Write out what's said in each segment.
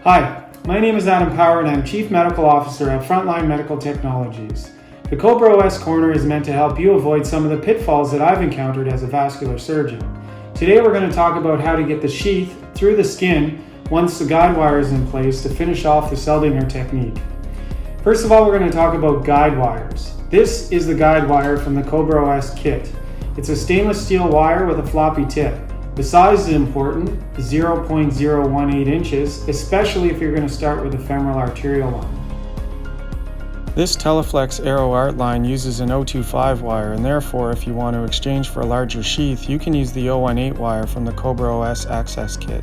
Hi, my name is Adam Power and I'm Chief Medical Officer at Frontline Medical Technologies. The COBRA-OS Corner is meant to help you avoid some of the pitfalls that I've encountered as a vascular surgeon. Today we're going to talk about how to get the sheath through the skin once the guide wire is in place to finish off the Seldinger technique. First of all, we're going to talk about guide wires. This is the guide wire from the COBRA-OS kit. It's a stainless steel wire with a floppy tip. The size is important, 0.018 inches, especially if you're going to start with a femoral arterial line. This Teleflex Aero Art line uses an 025 wire, and therefore if you want to exchange for a larger sheath, you can use the 018 wire from the COBRA-OS Access kit.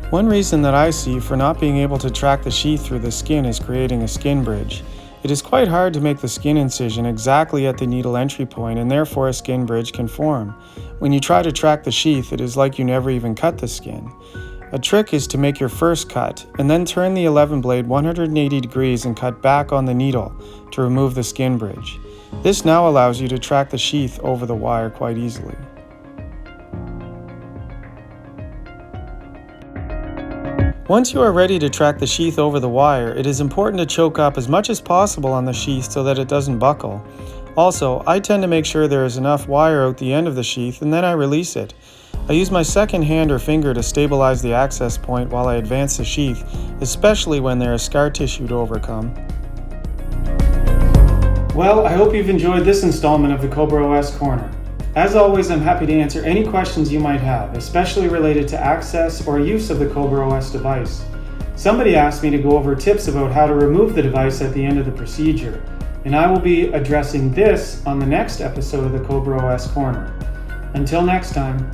One reason that I see for not being able to track the sheath through the skin is creating a skin bridge. It is quite hard to make the skin incision exactly at the needle entry point, and therefore a skin bridge can form. When you try to track the sheath, it is like you never even cut the skin. A trick is to make your first cut, and then turn the 11 blade 180 degrees and cut back on the needle to remove the skin bridge. This now allows you to track the sheath over the wire quite easily. Once you are ready to track the sheath over the wire, it is important to choke up as much as possible on the sheath so that it doesn't buckle. Also, I tend to make sure there is enough wire out the end of the sheath and then I release it. I use my second hand or finger to stabilize the access point while I advance the sheath, especially when there is scar tissue to overcome. Well, I hope you've enjoyed this installment of the COBRA-OS Corner. As always, I'm happy to answer any questions you might have, especially related to access or use of the COBRA-OS device. Somebody asked me to go over tips about how to remove the device at the end of the procedure, and I will be addressing this on the next episode of the COBRA-OS Corner. Until next time.